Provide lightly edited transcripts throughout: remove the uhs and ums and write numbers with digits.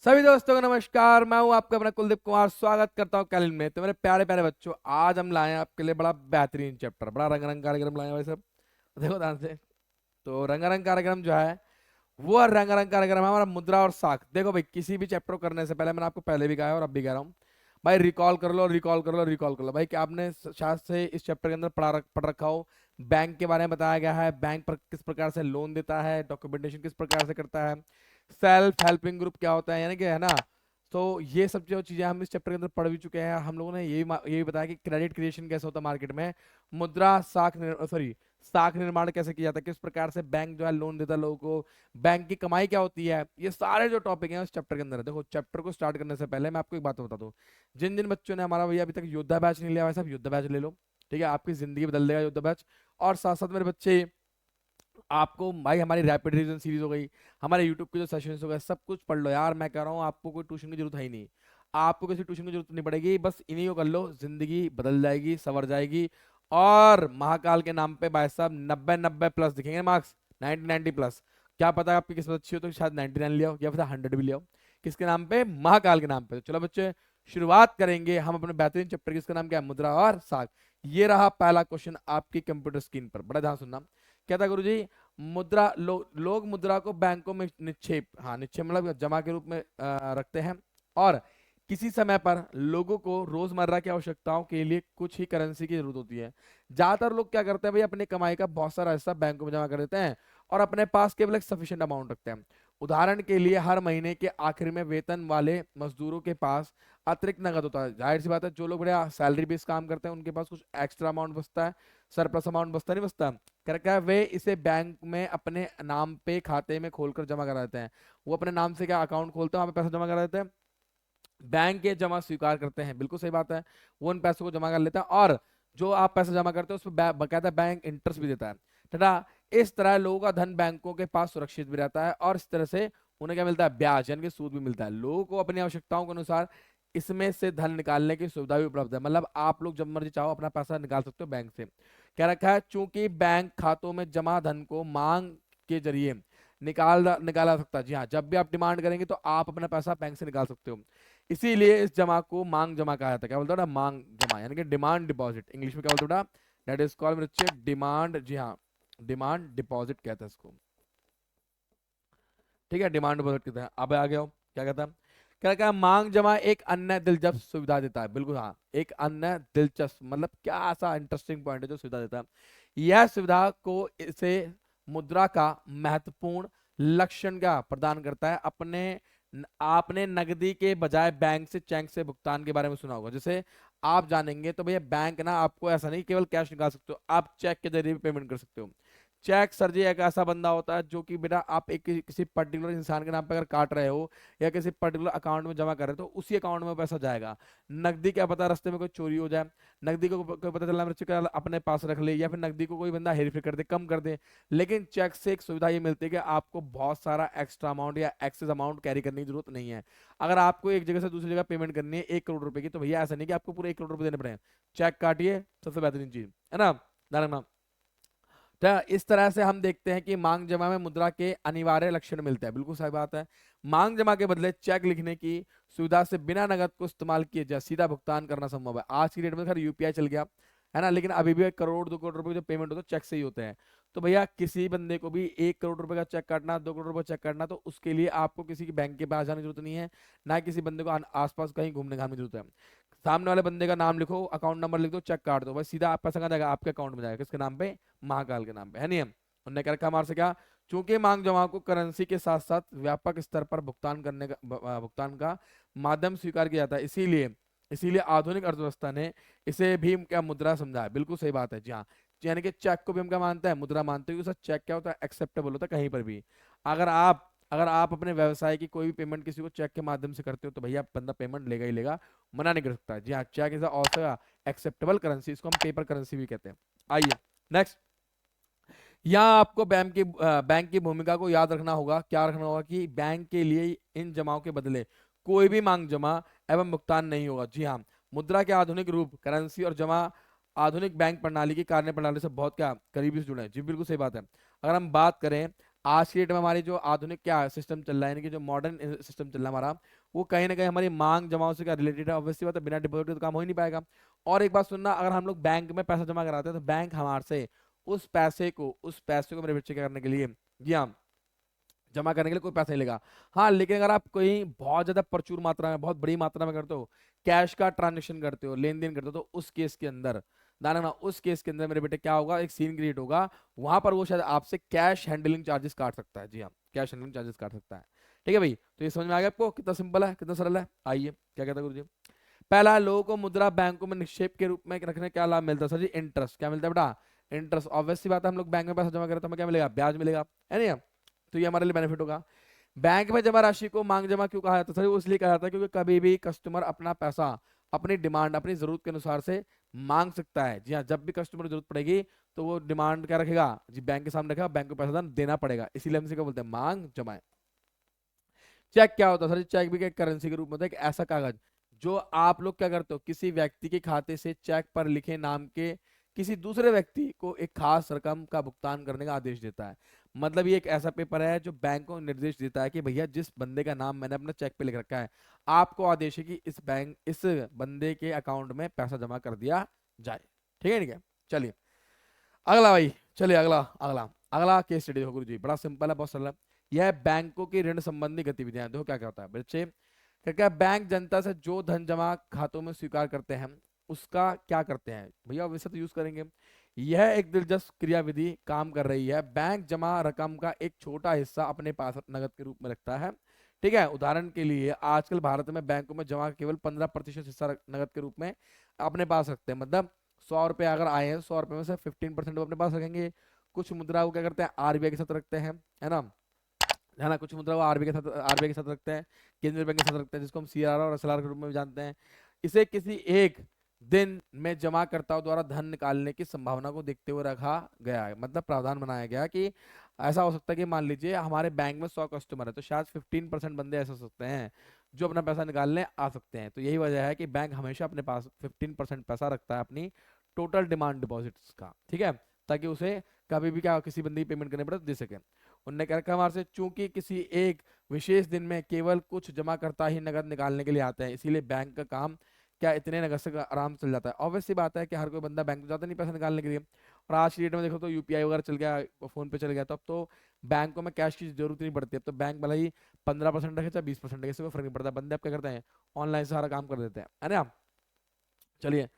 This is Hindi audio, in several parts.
सभी दोस्तों को नमस्कार। मैं हूं आपका अपना कुलदीप कुमार। स्वागत करता हूं कैलेंडर में। तो मेरे प्यारे प्यारे बच्चों, आज हम लाए हैं आपके लिए बड़ा बेहतरीन चैप्टर, बड़ा रंगारंग कार्यक्रम लाए हैं भाई सब। देखो ध्यान से। तो रंगारंग कार्यक्रम जो है वो रंगारंग कार्यक्रम है हमारा मुद्रा और साख। देखो भाई, किसी भी चैप्टर को करने से पहले मैंने आपको पहले भी कहा है और अब भी कह रहा हूँ, भाई रिकॉल कर लो, रिकॉल कर लो, रिकॉल कर लो। भाई क्या आपने शायद से इस चैप्टर के अंदर पढ़ रखा हो। बैंक के बारे में बताया गया है, बैंक पर किस प्रकार से लोन देता है, डॉक्यूमेंटेशन किस प्रकार से करता है, सेल्फ हेल्पिंग ग्रुप क्या होता है, यानी कि है ना। तो ये सब जो चीजें हम इस चैप्टर के अंदर पढ़ भी चुके हैं। हम लोगों ने यही बताया कि क्रेडिट क्रिएशन कैसे होता है मार्केट में, मुद्रा साख सॉरी साख निर्माण कैसे किया जाता है, किस प्रकार से बैंक जो है लोन देता है लोगों को, बैंक की कमाई क्या होती है। ये सारे जो टॉपिक हैं उस चैप्टर के अंदर है। देखो, चैप्टर को स्टार्ट करने से पहले मैं आपको एक बात बता दूं। जिन जिन बच्चों ने हमारा भैया अभी तक योद्धा बैच नहीं लिया, वैसे आप योद्धा बैच ले लो। ठीक है, आपकी जिंदगी बदल देगा योद्धा बैच। और साथ साथ मेरे बच्चे, आपको भाई हमारी रैपिड रिवीजन सीरीज हो गई, हमारे यूट्यूब के जो सेशंस हो गए, सब कुछ पढ़ लो यार। मैं कह रहा हूँ आपको कोई ट्यूशन की जरूरत है ही नहीं। आपको किसी ट्यूशन की जरूरत नहीं पड़ेगी, बस इन्हीं को कर लो, जिंदगी बदल जाएगी, संवर जाएगी। और महाकाल के नाम पे भाई साहब 90 90 प्लस दिखेंगे मार्क्स, 90 90 प्लस। क्या पता आपकी किस्मत अच्छी हो तो शायद 99 ले आओ, या फिर 100 भी ले आओ। किसके नाम पे? महाकाल के नाम पे। तो चलो बच्चे, शुरुआत करेंगे हम अपने बेहतरीन चैप्टर की। इसका नाम क्या है? मुद्रा और साख। ये रहा पहला क्वेश्चन आपकी कंप्यूटर स्क्रीन पर, बड़ा ध्यान सुनना। क्या था गुरुजी? मुद्रा लोग मुद्रा को बैंकों में निक्षेप, हाँ निक्षेप मतलब जमा के रूप में रखते हैं। और किसी समय पर लोगों को रोजमर्रा की आवश्यकताओं के लिए कुछ ही करेंसी की जरूरत होती है। ज्यादातर लोग क्या करते हैं भाई, अपनी कमाई का बहुत सारा हिस्सा बैंकों में जमा कर देते हैं और अपने पास केवल एक सफिशिएंट अमाउंट रखते हैं। उदाहरण के लिए, हर महीने के आखिर में वेतन वाले मजदूरों के पास अतिरिक्त नगद होता है। जाहिर सी बात है, जो लोग बढ़िया सैलरी बेस्ड काम करते हैं उनके पास कुछ एक्स्ट्रा अमाउंट बचता है, सरप्लस अमाउंट बचता नहीं बचता। कर क्या है, वे इसे बैंक में अपने नाम पे खाते में खोलकर जमा करा देते हैं। वो अपने नाम से क्या अकाउंट खोलते हैं, वहां पे पैसा जमा करा देते हैं, बैंक के जमा स्वीकार करते हैं। बिल्कुल सही बात है, वो उन पैसों को जमा कर लेता है और जो आप पैसा जमा करते हो उस पर बकायदा बैंक इंटरेस्ट भी देता है। तथा इस तरह लोगों का धन बैंकों के पास सुरक्षित भी रहता है और इस तरह से उन्हें क्या मिलता है? ब्याज यानी कि सूद भी मिलता है। लोगों को अपनी आवश्यकताओं के अनुसार इसमें से धन निकालने की सुविधा भी उपलब्ध है। मतलब आप लोग जब मर्जी चाहो अपना पैसा निकाल सकते हो बैंक से। क्या रखा है? चूंकि बैंक खातों में जमा धन को मांग के जरिए निकाला सकता है। जी हाँ, जब भी आप डिमांड करेंगे तो आप अपना पैसा बैंक से निकाल सकते हो। इसीलिए इस जमा को मांग जमा कहा जाता है। क्या बोलते हो ना? मांग जमा, यानी कि डिमांड डिपॉजिट। इंग्लिश में क्या बोलते हो? That is called demand. जी हाँ, डिमांड डिपॉजिट कहते हैं इसको। ठीक है, डिमांड डिपॉजिट कहते हैं। अब आ गया हो, क्या कहता है? क्या कहता है? मांग जमा एक अन्य दिलचस्प सुविधा देता है। बिल्कुल हाँ, एक अन्य दिलचस्प मतलब क्या ऐसा इंटरेस्टिंग पॉइंट है जो सुविधा देता है? यह सुविधा को इसे मुद्रा का महत्वपूर्ण लक्षण क्या प्रदान करता है? आपने नकदी के बजाय बैंक से चेक से भुगतान के बारे में सुना होगा। जैसे आप जानेंगे तो भैया, बैंक ना आपको ऐसा नहीं केवल कैश निकाल सकते हो, आप चेक के जरिए भी पेमेंट कर सकते हो। चेक सर जी एक ऐसा बंदा होता है जो कि बेटा आप एक किसी पर्टिकुलर इंसान के नाम पे अगर काट रहे हो या किसी पर्टिकुलर अकाउंट में जमा कर रहे हो तो उसी अकाउंट में पैसा जाएगा। नकदी क्या पता रास्ते में कोई चोरी हो जाए, नकदी को कोई पता चला मेरे चेक अपने पास रख ले, या फिर नकदी को कोई बंदा हेर फेर कर दे, कम कर दे। लेकिन चेक से एक सुविधा ये मिलती है कि आपको बहुत सारा एक्स्ट्रा अमाउंट या एक्सेस अमाउंट कैरी करने की जरूरत नहीं है। अगर आपको एक जगह से दूसरी जगह पेमेंट करनी है 1 करोड़ रुपए की, तो भैया ऐसा नहीं कि आपको पूरे 1 करोड़ रुपए देने पड़े। चेक काटिए, सबसे बेहतरीन चीज है ना। नारायण। तो इस तरह से हम देखते हैं कि मांग जमा में मुद्रा के अनिवार्य लक्षण मिलते हैं। बिल्कुल सही बात है। मांग जमा के बदले चेक लिखने की सुविधा से बिना नगद को इस्तेमाल किए जा सीधा भुगतान करना संभव है। आज की डेट में खैर यूपीआई चल गया है ना, लेकिन अभी भी 1 करोड़ 2 करोड़ रुपए की जो पेमेंट होता है चेक से ही होते हैं। तो भैया किसी बंदे को भी 1 करोड़ रुपए का चेक काटना, 2 करोड़ रुपए चेक काटना, तो उसके लिए आपको किसी की बैंक के पास जाने की जरूरत नहीं है, ना किसी बंदे को आसपास कहीं घूमने घामने की जरूरत है। सामने वाले बंदे का नाम लिखो, अकाउंट नंबर लिख दो, चेक काट दो, बस सीधा आप पैसा कहाँ जाएगा? आपके अकाउंट में जाएगा। किसके नाम पे? महाकाल के नाम पे, है नहीं? उनने क्या रखा हमारे से? क्या? चूंकि मांग जमा को करेंसी के साथ साथ व्यापक स्तर पर भुगतान का माध्यम स्वीकार किया जाता है, इसीलिए इसीलिए आधुनिक अर्थव्यवस्था ने इसे भी क्या मुद्रा समझा है। बिल्कुल सही बात है। जी हाँ, यानी कि चेक को भी हम क्या मानते हैं? मुद्रा मानते हैं। चेक क्या होता है? एक्सेप्टेबल होता है कहीं पर भी। अगर आप अपने व्यवसाय की कोई भी पेमेंट किसी को चेक के माध्यम से करते हो तो भैया बंदा पेमेंट लेगा ही लेगा, मना नहीं कर सकता। जी हाँ, cheque is also acceptable currency, इसको हम पेपर करेंसी भी कहते हैं। आइए नेक्स्ट। यहाँ आपको बैंक की भूमिका को याद रखना होगा। क्या रखना होगा? कि बैंक के लिए इन जमाओं के बदले कोई भी मांग जमा एवं भुगतान नहीं होगा। जी हाँ, मुद्रा के आधुनिक रूप करेंसी और जमा आधुनिक बैंक प्रणाली की कार्य प्रणाली से बहुत क्या करीबी से जुड़े हैं। जी बिल्कुल सही बात है। अगर हम बात करें आज की डेट में हमारी जो आधुनिक क्या सिस्टम चल रहा है, यानी कि जो मॉडर्न सिस्टम चल रहा है हमारा, वो कहीं ना कहीं हमारी मांग जमाओं से क्या रिलेटेड है। ऑब्वियसली बात है, बिना डिपॉजिट के तो काम हो ही नहीं पाएगा। और एक बात सुनना, अगर हम लोग बैंक में पैसा जमा कराते हैं तो बैंक हमारे से उस पैसे को मेरे बच्चे क्या करने के लिए, जी हाँ, जमा करने के लिए कोई पैसा नहीं लेगा। हाँ, लेकिन अगर आप कोई बहुत ज्यादा प्रचुर मात्रा में, बहुत बड़ी मात्रा में करते हो, कैश का ट्रांजेक्शन करते हो, लेन देन करते हो, तो उस केस के अंदर ना ना ना उस केस के अंदर मेरे बेटे क्या होगा, एक सीन क्रिएट होगा। वहां पर वो शायद आपसे कैश हैंडलिंग चार्जेस काट सकता है। जी हाँ, कैश हैंडलिंग चार्जेस काट सकता है। ठीक है भाई, तो ये समझ में आ गया आपको, कितना सिंपल है, कितना सरल है। आइए क्या कहता है गुरु जी। पहला, लोगों को मुद्रा बैंकों में निक्षेप के रूप में रखने का लाभ मिलता है सर जी। इंटरेस्ट क्या मिलता है बेटा? इंटरेस्ट। ऑब्वियसली बात है, हम लोग बैंक में पैसा जमा करें तो हमें क्या मिलेगा? ब्याज मिलेगा, है नहीं? तो ये हमारे लिए बेनिफिट होगा। बैंक में जमा राशि को मांग जमा क्यों कहा जाता है सर? वो इसलिए कहा जाता है क्योंकि कभी भी कस्टमर अपना पैसा अपनी डिमांड, अपनी जरूरत के अनुसार से मांग सकता है। जी हाँ, जब भी कस्टमर को जरूरत पड़ेगी तो वो डिमांड क्या रखेगा जी, बैंक के सामने रखेगा, बैंक को पैसा देना पड़ेगा। इसीलिए हम इसे क्या बोलते हैं? मांग जमा। चेक क्या होता है सर? चेक भी एक करेंसी के रूप में होता है, एक ऐसा कागज जो आप लोग क्या करते हो, किसी व्यक्ति के खाते से चेक पर लिखे नाम के किसी दूसरे व्यक्ति को एक खास रकम का भुगतान करने का आदेश देता है। मतलब ये एक ऐसा पेपर है जो बैंक को निर्देश देता है कि भैया जिस बंदे का नाम मैंने अपना चेक पे लिख रखा है, आपको आदेश है कि इस बंदे के अकाउंट में पैसा जमा कर दिया जाए। ठीक है, ठीक है। चलिए अगला भाई, चलिए अगला अगला अगला केस स्टडी हो गुरु जी, बड़ा सिंपल है, बहुत सरल है। यह है बैंकों की ऋण संबंधी गतिविधियां। देखो क्या क्या होता है बच्चे। क्या क्या बैंक जनता से जो धन जमा खातों में स्वीकार करते हैं उसका क्या करते हैं भैया? वैसे तो यूज करेंगे। यह एक दिलचस्प क्रियाविधि काम कर रही है। बैंक जमा रकम का एक छोटा हिस्सा अपने पास नगद के रूप में रखता है। ठीक है, उदाहरण के लिए आजकल भारत में बैंकों में जमा केवल 15% हिस्सा नगद के रूप में अपने पास रखते हैं। मतलब 100 रुपए अगर आए हैं, 100 रुपए में से 15% वो अपने पास रखेंगे। कुछ मुद्रा वो क्या करते हैं? आरबीआई के साथ रखते हैं, है ना? कुछ मुद्रा वो आरबीआई के साथ रखते हैं, केंद्रीय बैंक के साथ रखते हैं, जिसको हम सीआर और एसएलआर के रूप में भी जानते हैं। इसे किसी एक दिन में जमाकर्ताओं द्वारा धन निकालने की संभावना को देखते हुए रखा गया है। मतलब प्रावधान बनाया गया कि ऐसा हो सकता है कि मान लीजिए हमारे बैंक में 100 कस्टमर है, तो शायद 15% बंदे ऐसे हो सकते हैं जो अपना पैसा निकालने आ सकते हैं। तो यही वजह है कि बैंक हमेशा अपने पास 15% पैसा रखता है अपनी टोटल डिमांड डिपॉजिट्स का। ठीक है, ताकि उसे कभी भी क्या किसी बंदे की पेमेंट करने पड़े तो दे सके। उनने क्या रखा हमारे से, चूंकि किसी एक विशेष दिन में केवल कुछ जमाकर्ता ही नगद निकालने के लिए आते हैं, इसीलिए बैंक का काम क्या इतने नगद से आराम से चल जाता है। ऑब्वियसली बात है कि हर कोई बंदा बैंक में जाता नहीं पैसा निकालने के लिए। और आज की डेट में देखो तो यूपीआई वगैरह चल गया, फोन पे चल गया, तो अब तो बैंकों में कैश की जरूरत नहीं पड़ती। अब तो बैंक भले ही 15% रखे चाहे 20% रखे, इससे कोई फर्क नहीं पड़ता। बंदे अब क्या करते हैं? ऑनलाइन सारा काम कर देते हैं, है ना? चलिए,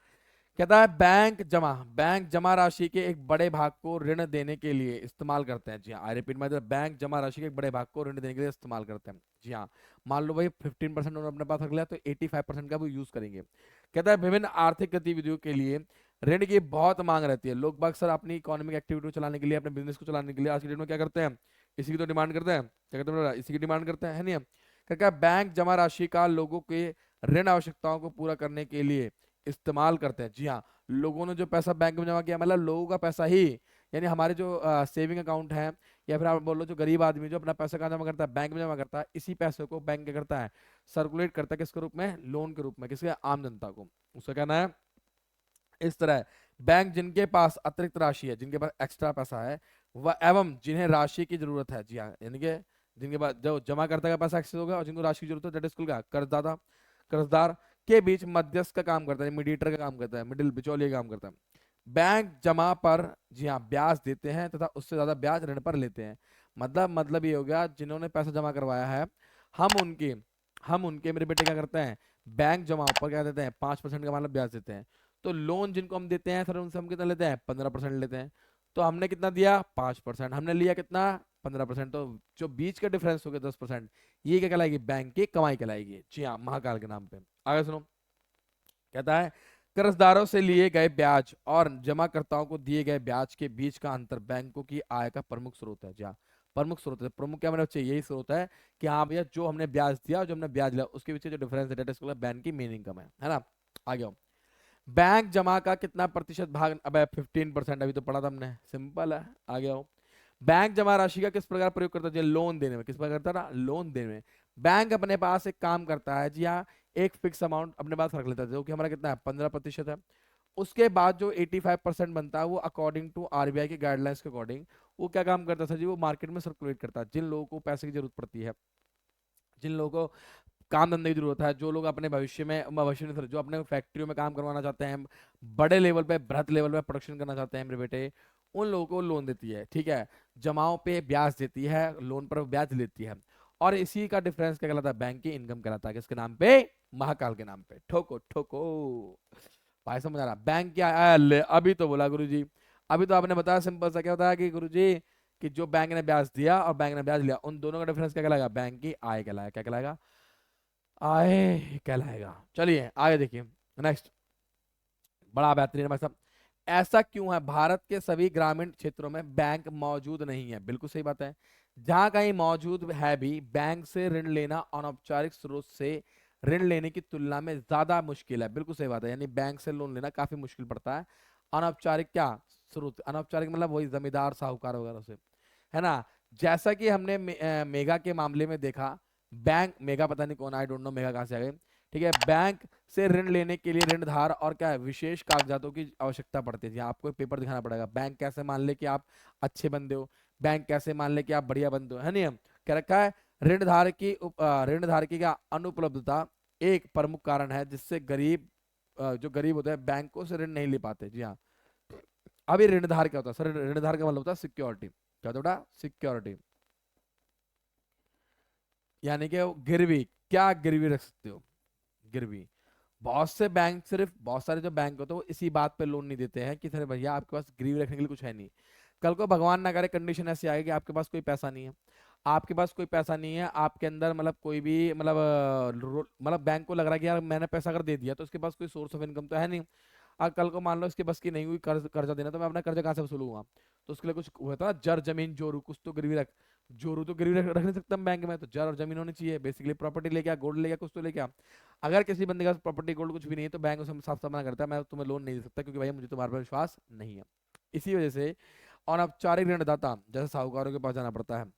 कहता है बैंक जमा राशि के एक बड़े भाग को ऋण देने के लिए इस्तेमाल करते हैं। जी हाँ, आई रिपीट, मतलब बैंक जमा राशि के एक बड़े भाग को ऋण देने के लिए इस्तेमाल करते हैं। जी हाँ, मान लो भाई 15% उन्होंने अपने पास रख लिया, तो 85% का वो यूज करेंगे। कहता है विभिन्न आर्थिक गतिविधियों के लिए ऋण की बहुत मांग रहती है। लोग बाग सर अपनी इकोनॉमिक एक्टिविटी को चलाने के लिए, अपने बिजनेस को चलाने के लिए आज की डेट में क्या करते हैं? इसी की तो डिमांड करते हैं। क्या कहते हैं? इसी की डिमांड करते हैं, है नहीं? क्या बैंक जमा राशि का लोगों के ऋण आवश्यकताओं को पूरा करने के लिए इस्तेमाल करते हैं। जी हाँ, लोगों ने जो पैसा बैंक में जमा किया, मतलब लोगों का पैसा ही, यानी हमारे जो सेविंग अकाउंट है, या फिर आप बोलो जो गरीब आदमी जो अपना पैसा कहाँ जमा करता है? बैंक में जमा करता है। इसी पैसे को बैंक क्या करता है? सर्कुलेट करता है, किसके रूप में? लोन के रूप में। किसके? आम जनता को। उसका कहना है इस तरह बैंक जिनके पास अतिरिक्त राशि है, जिनके पास एक्स्ट्रा पैसा है, वह एवं जिन्हें राशि की जरूरत है, जी हाँ, यानी कि जिनके पास जो जमाकर्ता का पैसा एक्सेस होगा और जिनको राशि की जरूरत है, दैट इज का कर्जदाता, कर्जदार के बीच मध्यस्थ का काम करता है, मीडिएटर का काम करता है, मिडिल बिचौलिए का काम करता है। बैंक जमा पर, जी हाँ, ब्याज देते हैं तथा उससे ज्यादा ब्याज ऋण पर लेते हैं। मतलब ये हो गया, जिन्होंने पैसा जमा करवाया है, हम उनके हम उनके मेरे बेटे क्या करते हैं? बैंक जमा पर क्या देते हैं? 5% का मतलब ब्याज देते हैं। तो लोन जिनको हम देते हैं सर, उनसे हम कितना लेते हैं? 15% लेते हैं। तो हमने कितना दिया? 5%। हमने लिया कितना? 15%। तो जो बीच का डिफरेंस हो गया 10%, ये क्या कहलाएगी? बैंक की कमाई कहलाएगी। जी हाँ, महाकाल के नाम पे। आगे सुनो, कहता है कर्जदारों से लिए गए ब्याज और जमाकर्ताओं को दिए गए ब्याज के बीच का अंतर बैंकों की आय का प्रमुख स्रोत है। जी हाँ, प्रमुख स्रोत है। प्रमुख क्या मैंने बच्चे? यही स्रोत है कि हाँ भैया, जो हमने ब्याज दिया और जो हमने ब्याज लिया उसके पीछे जो डिफरेंस है, डेट इज बैंक की मेन इनकम है ना? आगे आओ। बैंक जमा का कितना प्रतिशत भाग? अब 15%, अभी तो पढ़ा था हमने, सिंपल है। आगे आओ। बैंक जमा राशि का किस प्रकार प्रयोग करता है? लोन देने में। किस प्रकार करता है ना? लोन देने में। बैंक अपने पास एक काम करता है, जी हाँ, एक फिक्स अमाउंट अपने पास रख लेता है, जो कि हमारा कितना है? 15% है। उसके बाद जो 85% बनता है वो अकॉर्डिंग टू आरबीआई के गाइडलाइंस के अकॉर्डिंग वो क्या काम करता है सर जी, वो मार्केट में सर्कुलेट करता है। जिन लोगों को पैसे की जरूरत पड़ती है, जिन लोगों को काम धंधे की जरूरत है, जो लोग अपने भविष्य में जो अपने फैक्ट्रियों में काम करवाना चाहते हैं, बड़े लेवल पे बृहत लेवल पे प्रोडक्शन करना चाहते हैं मेरे बेटे, उन लोगों को लोन देती है। ठीक है, जमाओं पे ब्याज देती है, लोन पर ब्याज लेती है। और इसी का डिफरेंस क्या कहलाता है, बैंक की इनकम कहलाता है। किसके नाम पे? महाकाल के नाम पे। ठोको ठोको भाई, समझ आ रहा? बैंक क्या है? ले, अभी तो बोला गुरुजी, अभी तो आपने बताया सिंपल सा। क्या होता है कि गुरुजी कि जो बैंक ने ब्याज दिया और बैंक ने ब्याज लिया, उन दोनों का डिफरेंस क्या कहलाएगा? बैंक की आय कहलाएगा। क्या कहलाएगा? आय कहलाएगा। चलिए आगे देखिए, नेक्स्ट। बड़ा बेहतरीन भाई साहब। ऐसा क्यों है भारत के सभी ग्रामीण क्षेत्रों में बैंक मौजूद नहीं है? बिल्कुल सही बात है। जहां कहीं मौजूद है भी, बैंक से ऋण लेना अनौपचारिक स्रोत से ऋण लेने की तुलना में ज्यादा मुश्किल है। बिल्कुल सही बात है, यानी बैंक से लोन लेना काफी मुश्किल पड़ता है। अनौपचारिक क्या स्रोत? अनौपचारिक मतलब वही जमींदार साहूकार वगैरह से, है ना। जैसा कि हमने मेगा के मामले में देखा, बैंक मेगा पता नहीं कौन, आई डोंट नो मेगा कहाँ से आ गए। ठीक है, बैंक से ऋण लेने के लिए ऋणधार और क्या है, विशेष कागजातों की आवश्यकता पड़ती है। आपको एक पेपर दिखाना पड़ेगा। बैंक कैसे मान ले कि आप अच्छे बंदे हो, बैंक कैसे मान ले कि आप बढ़िया बंदे हो, है नियम क्या रखा है। ऋणधार की क्या अनुपलब्धता एक प्रमुख कारण है जिससे जो गरीब होते हैं बैंकों से ऋण नहीं ले पाते। जी हाँ। अभी ऋणधार क्या होता है सर? ऋणधार का मतलब होता है सिक्योरिटी। क्या होता है? सिक्योरिटी, यानी कि वो गिरवी। क्या गिरवी रख सकते हो? गिरवी। बहुत सारे जो बैंक होते हैं वो इसी बात पे लोन नहीं देते हैं कि सर भैया आपके पास गिरवी रखने के लिए कुछ है नहीं। कल को भगवान ना करे कंडीशन ऐसी आएगी कि आपके पास कोई पैसा नहीं है, आपके पास कोई पैसा नहीं है, आपके अंदर मतलब कोई भी मतलब मतलब बैंक को लग रहा है कि यार मैंने पैसा अगर दे दिया तो उसके पास कोई सोर्स ऑफ इनकम तो है नहीं। कल को मान लो इसके बस की नहीं हुई कर्जा देना, तो मैं अपना कर्जा कहाँ से वसूलूंगा? तो उसके लिए कुछ होता है, जर जमीन जोरू, कुछ तो गिरवी रख। जोरू तो गिरवी रख नहीं सकता बैंक में, तो जर और जमीन होनी चाहिए। बेसिकली प्रॉपर्टी लेके आ, गोल्ड लेके आ, कुछ तो लेके आ। अगर किसी बंदे के पास प्रॉपर्टी गोल्ड कुछ भी नहीं है तो बैंक उसे साफ साफ मना करता है, मैं तुम्हें लोन नहीं दे सकता क्योंकि भाई मुझे तुम्हारे पर विश्वास नहीं है। इसी वजह से अनौपचारिक ऋणदाता जैसे साहूकारों के पास जाना पड़ता है।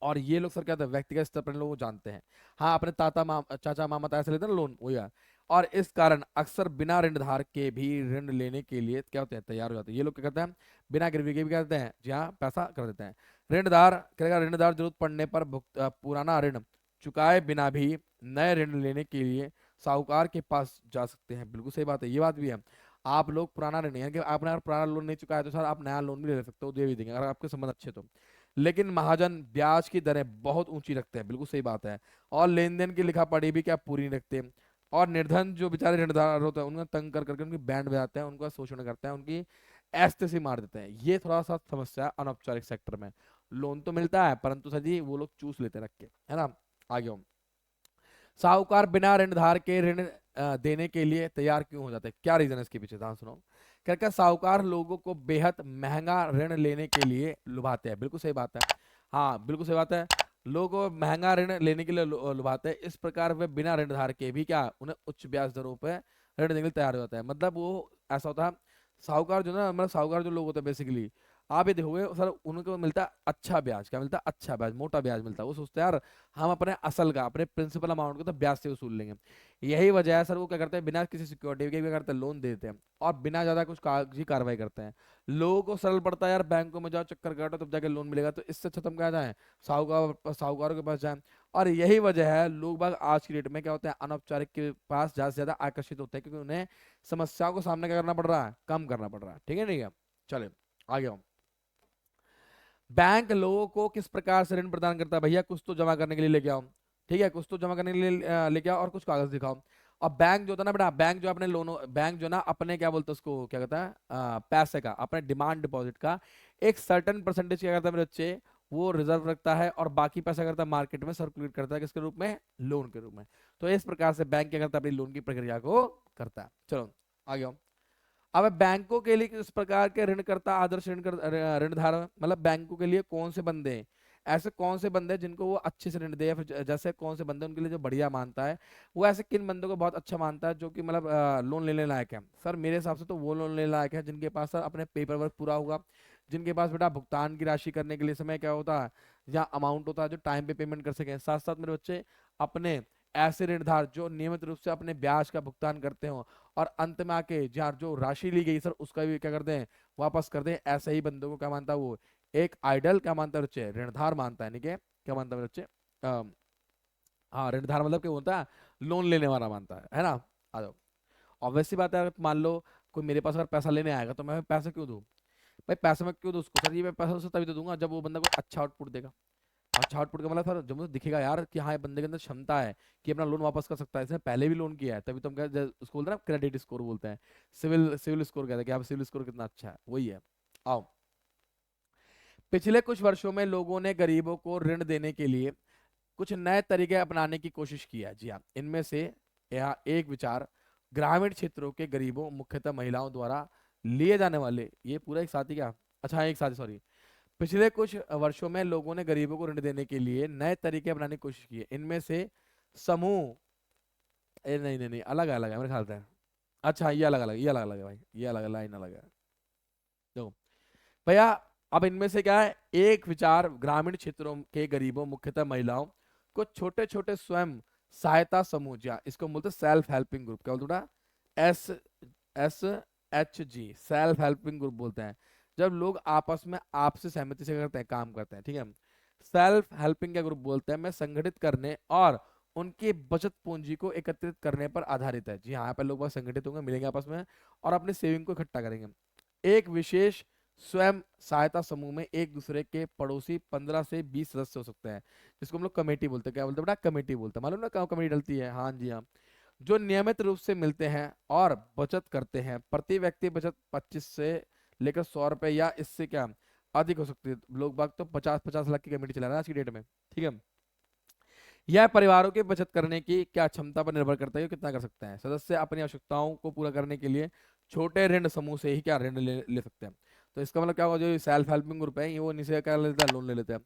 और ये लोग सर क्या होता है, व्यक्तिगत स्तर पर लोगों को जानते हैं। हाँ, अपने चाचा मामा ताया से लेते हैं ना लोन, वो यार। और इस कारण अक्सर बिना ऋणधार के भी ऋण लेने के लिए क्या होते हैं, तैयार हो जाते हैं। ये लोग क्या करते हैं, बिना गिरवी के भी क्या करते हैं, जी हाँ, पैसा कर देते हैं। ऋणदार करेगा, ऋणदार जरूरत पड़ने पर पुराना ऋण चुकाए बिना भी नए ऋण लेने के लिए साहूकार के पास जा सकते हैं। बिल्कुल सही बात है, ये बात भी है। आप लोग पुराना ऋण, यानी कि आपने अगर पुराना लोन नहीं चुकाया तो सर आप नया लोन भी ले सकते हो, दे भी देंगे अगर आपके संबंध अच्छे तो। लेकिन महाजन ब्याज की दरें बहुत ऊंची रखते हैं। बिल्कुल सही बात है। और लेन देन की लिखा पढ़ी भी क्या पूरी नहीं रखते। और निर्धन जो बेचारे ऋणदार होते हैं उनको तंग कर करके उनकी बैंड बजाते हैं, उनका शोषण करते हैं, उनकी ऐसे से मार देते हैं। ये थोड़ा सा समस्या है अनौपचारिक सेक्टर में। लोन तो मिलता है परंतु सर जी वो लोग चूस लेते हैं रख के, है ना। आगे हम, साहूकार बिना ऋणधार के ऋण देने के लिए तैयार क्यों हो जाते हैं? क्या रीजन है इसके पीछे, ध्यान सुनो। क्या साहूकार लोगों को बेहद महंगा ऋण लेने के लिए लुभाते हैं। बिल्कुल सही बात है। हाँ बिल्कुल सही बात है। लोगों को महंगा ऋण लेने के लिए लुभाते हैं। इस प्रकार वे बिना ऋणधार के भी क्या उन्हें उच्च ब्याज दरों पर ऋण देने के लिए तैयार हो जाता है। मतलब वो ऐसा होता है, साहूकार जो ना, मतलब साहूकार जो लोग होते हैं बेसिकली, आप ये देखोगे सर उनको मिलता है अच्छा ब्याज। क्या मिलता है? अच्छा ब्याज, मोटा ब्याज मिलता है। वो सोचते हैं यार हम अपने असल का, अपने प्रिंसिपल अमाउंट को तो ब्याज से वसूल लेंगे। यही वजह है सर वो क्या करते हैं, बिना किसी सिक्योरिटी के क्या करते हैं, लोन दे देते हैं और बिना ज्यादा कुछ कागजी कार्रवाई करते हैं। लोगों को सरल पड़ता है यार बैंकों में जाओ चक्कर काटो तब जाके लोन मिलेगा, तो इससे अच्छा तुम क्या जाए साहूकारों के पास जाए। और यही वजह है लोग बाग आज की डेट में क्या होते हैं, अनौपचारिक के पास ज्यादा से ज्यादा आकर्षित होते हैं क्योंकि उन्हें समस्याओं को सामना क्या करना पड़ रहा है, कम करना पड़ रहा है। ठीक है, नहीं है? चले आगे हम। बैंक लोगों को किस प्रकार से ऋण प्रदान करता है? भैया कुछ तो जमा करने के लिए लेके आओ। ठीक है, कुछ तो जमा करने के लिए लेके आओ और कुछ कागज दिखाओ। और बैंक जो होता है ना बेटा, बैंक जो अपने लोन, बैंक जो ना अपने क्या बोलते हैं उसको, क्या कहता है, पैसे का, अपने डिमांड डिपॉजिट का एक सर्टन परसेंटेज क्या करता है मेरे बच्चे, वो रिजर्व रखता है और बाकी पैसा करता है मार्केट में सर्कुलेट करता है। किसके रूप में? लोन के रूप में। तो इस प्रकार से बैंक क्या करता है, अपनी लोन की प्रक्रिया को करता है। चलो आगे आओ। अब बैंकों के लिए किस प्रकार के ऋणकर्ता आदर्श ऋणधारक, मतलब बैंकों के लिए कौन से बंदे हैं, ऐसे कौन से बंदे हैं जिनको वो अच्छे से ऋण दे, या फिर जैसे कौन से बंदे उनके लिए जो बढ़िया मानता है, वो ऐसे किन बंदों को बहुत अच्छा मानता है जो कि मतलब लोन लेने लायक है? सर मेरे हिसाब से तो वो लोन लेने लायक है जिनके पास सर अपने पेपर वर्क पूरा होगा, जिनके पास बेटा भुगतान की राशि करने के लिए समय क्या होता है या अमाउंट होता है जो टाइम पे पेमेंट कर सके, साथ साथ मेरे बच्चे अपने ऐसे ऋणधार जो नियमित रूप से अपने ब्याज का भुगतान करते हो और अंत में आके जहाँ जो राशि ली गई सर उसका भी क्या करते हैं, वापस कर दें, ऐसे ही बंदों को क्या मानता है वो एक आइडल क्या मानता है बच्चे, ऋणधार मानता है। नहीं क्या मानता है बच्चे, हाँ ऋणधार मतलब क्या होता है, लोन लेने वाला मानता है ना। आ जाओ। ऑब्वियस सी बात है, अगर मान लो कोई मेरे पास अगर पैसा लेने आएगा तो मैं पैसा क्यों दूं, भाई पैसा मैं क्यों दूं उसको, सर ये मैं पैसा उसे तभी तो दूंगा जब वो बंदा को अच्छा आउटपुट देगा। अच्छा आउटपुट का मतलब सर जब मुझे दिखेगा यार कि हाँ ये बंदे के अंदर क्षमता है कि अपना लोन वापस कर सकता है, इसने पहले भी लोन किया है, तभी तो हम उसको बोलते हैं ना क्रेडिट स्कोर बोलते हैं, सिविल सिविल स्कोर कहते हैं कि आप सिविल स्कोर कितना अच्छा है, वही है। आओ। पिछले कुछ वर्षों में लोगों ने गरीबों को ऋण देने के लिए कुछ नए तरीके अपनाने की कोशिश की है। जी हाँ, इनमें से यह एक विचार ग्रामीण क्षेत्रों के गरीबों मुख्यतः महिलाओं द्वारा लिए जाने वाले, ये पूरा एक साथी क्या, अच्छा हाँ, एक साथी सॉरी। पिछले कुछ वर्षों में लोगों ने गरीबों को ऋण देने के लिए नए तरीके अपनाने की कोशिश की है। इनमें से समूह, नहीं नहीं नहीं, अलग अलग है मेरे ख्याल से। अच्छा ये अलग अलग, ये अलग अलग है भाई, ये अलग लाइन अलग है। देखो भैया, अब इनमें से क्या है, एक विचार ग्रामीण क्षेत्रों के गरीबों मुख्यतः महिलाओं को छोटे छोटे स्वयं सहायता समूह, या इसको बोलते हैं सेल्फ हेल्पिंग ग्रुप, क्या बोलते हैं, S S H G, self helping group बोलते हैं। जब लोग आपस में आपसे सहमति से करते हैं, काम करते हैं, ठीक है। सेल्फ हेल्पिंग का ग्रुप बोलते हैं में संगठित करने और उनकी बचत पूंजी को एकत्रित करने पर आधारित है। जी हाँ, यहाँ पर लोग बहुत संगठित होंगे, मिलेंगे आपस में और अपने सेविंग को इकट्ठा करेंगे। एक विशेष स्वयं सहायता समूह में एक दूसरे के पड़ोसी 15 से 20 सदस्य हो सकते हैं, जिसको हम लोग कमेटी बोलते हैं। क्या बोलते हैं बेटा, कमेटी बोलते हैं, मालूम ना क्या कमेटी डलती है, हाँ जी हाँ। जो नियमित रूप से मिलते हैं और बचत करते हैं, प्रति व्यक्ति बचत 25 से लेकर 100 रुपए या इससे क्या अधिक हो सकती है। लोग बाग तो 50-50 लाख की कमेटी चला रहे हैं आज की डेट में, ठीक है। यह परिवारों की बचत करने की क्या क्षमता पर निर्भर करता है कि कितना कर सकते हैं। सदस्य अपनी आवश्यकताओं को पूरा करने के लिए छोटे ऋण समूह से ही क्या ऋण ले सकते हैं। तो इसका मतलब क्या होगा, जो सेल्फ हेल्पिंग ग्रुप है ये वो नीचे क्या लेता है, लोन ले लेते हैं।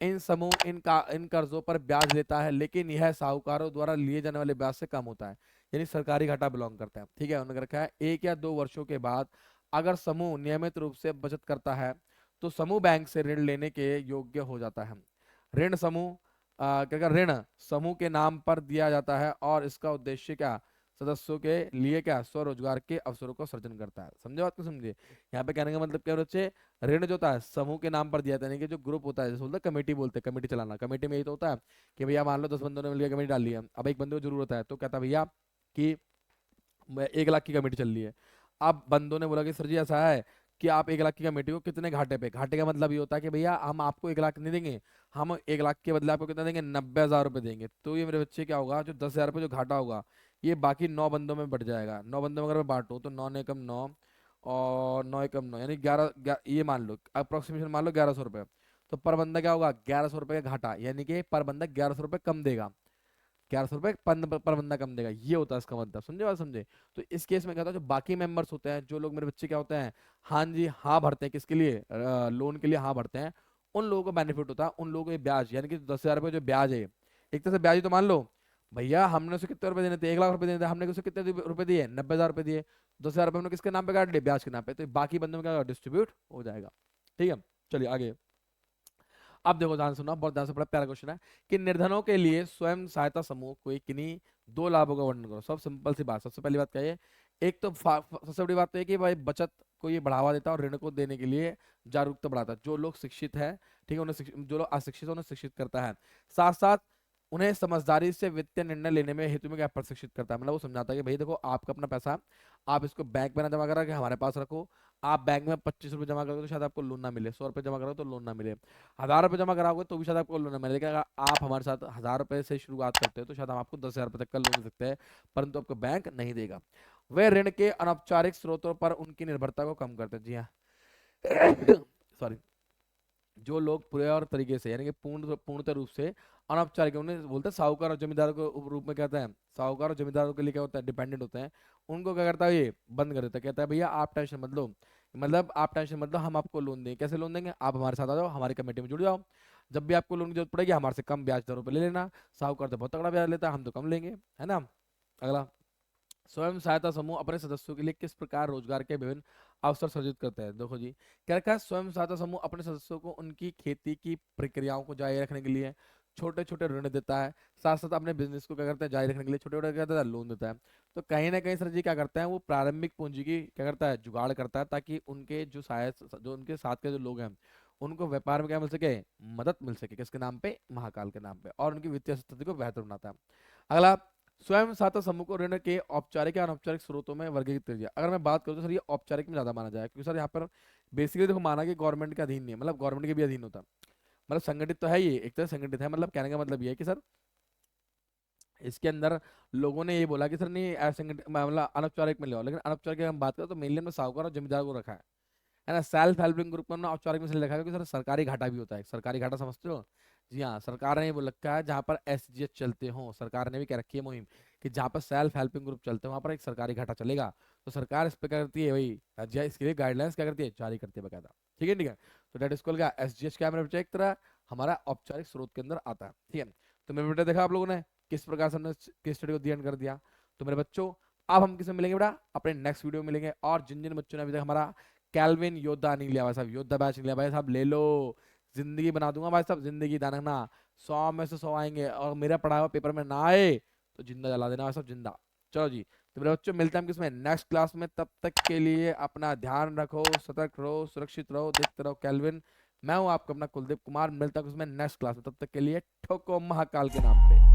इन समूह इन कर्जों पर ब्याज लेता है, लेकिन यह साहूकारों द्वारा लिए जाने वाले ब्याज से कम होता है, यानी सरकारी घाटा बिलोंग करता है, ठीक है। उन्होंने रखा है 1 या 2 वर्षों के बाद अगर समूह नियमित रूप से बचत करता है तो समूह बैंक से ऋण लेने के योग्य हो जाता है। ऋण समूह क्या ऋण समूह के नाम पर दिया जाता है और इसका उद्देश्य क्या, सदस्यों के लिए क्या स्वरोजगार के अवसरों को सृजन करता है। समझे बात को, समझे। यहाँ पे कहने का मतलब क्या बच्चे, ऋण जो होता है समूह के नाम पर दिया जाता है, यानी कि जो ग्रुप होता है, जैसे बोलते हैं कमेटी बोलते हैं, कमेटी चलाना, कमेटी में यही तो होता है कि भैया मान लो 10 बंदों ने मिलकर कमेटी डाल ली है, अब एक बंदे को जरूरत है तो कहता है भैया कि 1 लाख की कमेटी चल रही है। अब बंदों ने बोला कि सर जी ऐसा है कि आप 1 लाख की कमेटी को कितने घाटे पे, घाटे का मतलब ये होता है कि भैया हम आपको 1 लाख नहीं देंगे, हम 1 लाख के बदले आपको कितना देंगे, 90,000 रुपये देंगे। तो ये मेरे बच्चे क्या होगा, जो 10,000 रुपये जो घाटा होगा ये बाकी 9 बंदों में बढ़ जाएगा। 9 बंदों में अगर मैं बांटूं तो 9 ने कम 9 और 9 एकम 9 यानी 11, ये मान लो अप्रोक्सीमेशन मान लो 1100 रुपये। तो पर बंदा क्या होगा, 1100 रुपये का घाटा, यानी कि पर बंदा 1100 रुपये कम देगा, 1100 रुपये पर बंदा कम देगा, ये होता है इसका मतलब, समझे बात, समझे। तो इस केस में क्या होता है, जो बाकी मेंबर्स होते हैं, जो लोग मेरे बच्चे क्या होते हैं, हाँ जी हाँ भरते हैं, किसके लिए, लोन के लिए हाँ भरते हैं, उन लोगों को बेनिफिट होता है, उन लोगों को ये ब्याज, यानी कि 10,000 रुपये जो ब्याज है, एक तरह से ब्याज ही तो मान लो। भैया हमने उसे कितने रुपए देने थे, 1 लाख रुपए देने थे, हमने उसे कितने रुपए दिए, 90,000 रुपए दिए। 10,000 रुपये हमने किसके नाम पे काट लिए, ब्याज के नाम पे, तो बाकी बंदों में क्या डिस्ट्रीब्यूट हो जाएगा, ठीक है। चलिए आगे। अब देखो ध्यान सुना, बहुत ध्यान से, बड़ा प्यारा क्वेश्चन है कि निर्धनों के लिए स्वयं सहायता समूह कोई किन्हीं 2 लाभों का वर्णन करो। सब सिंपल सी बात, सबसे पहली बात क्या है, एक तो सबसे बड़ी बात तो है कि भाई बचत को ये बढ़ावा देता है और ऋण को देने के लिए जागरूकता बढ़ाता है। जो लोग शिक्षित है, ठीक है, उन्हें जो लोग अशिक्षित है उन्हें शिक्षित करता है। साथ साथ उन्हें समझदारी से वित्तीय निर्णय लेने में हेतु में क्या प्रशिक्षित करता है, मतलब वो समझाता है कि भाई देखो आपका अपना पैसा आप इसको बैंक में ना जमा करा के हमारे पास रखो। आप बैंक में 25 रुपये जमा करोगे तो शायद आपको लोन ना मिले, 100 रुपये जमा करोगे तो लोन ना मिले, 1,000 रुपये जमा कराओगे तो भी शायद आपको लोन ना मिले, लेकिन अगर आप हमारे साथ 1,000 रुपये से शुरुआत करते हैं तो शायद हम आपको 10,000 रुपये तक का लोन दे सकते हैं, परंतु आपको बैंक नहीं देगा। वे ऋण के अनौपचारिक स्रोतों पर उनकी निर्भरता को कम करते हैं। जी हाँ सॉरी। जो लोग पूरे और तरीके से, यानी कि पूर्णतः रूप से अनौपचारिक, उन्हें बोलते हैं साहूकार और जमींदारों के रूप में कहते हैं, साहूकार और जमींदारों के लिए क्या होता है, डिपेंडेंट होते हैं। उनको क्या करता है, ये बंद कर देता है, कहता है भैया आप टेंशन मत लो, मतलब आप टेंशन मत लो, हम आपको लोन देंगे। कैसे लोन देंगे, आप हमारे साथ आ जाओ, हमारी कमेटी में जुड़ जाओ, जब भी आपको लोन की जरूरत पड़ेगी हमारे से कम ब्याज दरों पर ले लेना। साहूकार तो बहुत तगड़ा ब्याज लेता है, हम तो कम लेंगे, है ना। अगला, स्वयं सहायता समूह अपने सदस्यों के लिए किस प्रकार रोजगार के विभिन्न अवसर सृजित करते हैं। देखो जी, क्या रखा है, स्वयं सहायता समूह अपने सदस्यों को उनकी खेती की प्रक्रियाओं को जारी रखने के लिए छोटे छोटे ऋण देता है, साथ साथ अपने बिजनेस को क्या करता है जारी रखने के लिए छोटे छोटे क्या देता है लोन देता है। तो कहीं ना कहीं सर जी क्या करता है वो प्रारंभिक पूंजी की क्या करता है जुगाड़ करता है, ताकि उनके जो उनके साथ के जो लोग हैं उनको व्यापार में क्या मिल सके, मदद मिल सके, किसके नाम पे, महाकाल के नाम पे, और उनकी वित्तीय स्थिति को बेहतर बनाता है। अगला, स्वयं सहायता समूह को ऋण के औपचारिक या अनौपचारिक स्रोतों में वर्गीकृत कर दिया। अगर मैं बात करूँ तो सर ये औपचारिक में ज्यादा माना जाए, क्योंकि सर यहाँ पर बेसिकली देखो माना कि गवर्नमेंट के अधीन नहीं है, मतलब गवर्नमेंट के भी अधीन होता है, मतलब संगठित तो है, ये एक तरह से संगठित है, मतलब कहने का मतलब ये है कि सर इसके अंदर लोगों ने ये बोला कि सर नहीं असंगठित मतलब अनौपचारिक में ले आओ, लेकिन अनौपचारिक की हम बात करें तो मेनली हमने साहूकार और जमींदार को रखा है ना। सेल्फ हेल्पिंग ग्रुप में हमने औपचारिक में से रखा है, क्योंकि सर सरकारी घाटा भी होता है, सरकारी घाटा समझते हो, जी हाँ, सरकार ने ये बोल रखा है जहाँ पर एसजीएच चलते हो, सरकार ने भी क्या रखी है मुहिम कि जहाँ पर सेल्फ हेल्पिंग ग्रुप चलते हो वहाँ पर एक सरकारी घाटा चलेगा, तो सरकार इस पे क्या करती है भाई, इसके लिए गाइडलाइंस क्या करती है, जारी करती है बकायदा। ठीक है, ठीक है। तो डेट स्कूल का एसजीएच क्या मेरे बच्चे एक तरह हमारा औपचारिक स्रोत के अंदर आता है। ठीक है, तो मेरे बेटा देखा आप लोगों ने किस प्रकार से हमने केस स्टडी को अध्ययन कर दिया। तो मेरे बच्चों अब हम किसमें मिलेंगे बेटा, अपने नेक्स्ट वीडियो में मिलेंगे। और जिन जिन बच्चों ने अभी तक हमारा कैल्विन योद्धा नहीं लिया भाई साहब, योद्धा बैच नहीं लिया भाई साहब, ले लो, जिंदगी बना दूंगा भाई साहब, जिंदगी दाना 100 में से 100 आएंगे, और मेरा पढ़ा हुआ पेपर में ना आए तो जिंदा जला देना भाई साहब, जिंदा। चलो जी, तो मेरे बच्चों मिलते हैं हम किसमें, नेक्स्ट क्लास में। तब तक के लिए अपना ध्यान रखो, सतर्क रहो, सुरक्षित रहो, देखते रहो कैल्विन। मैं हूं आपका अपना कुलदीप कुमार, मिलता हूं उसमें नेक्स्ट क्लास में, तब तक के लिए ठोको महाकाल के नाम पे।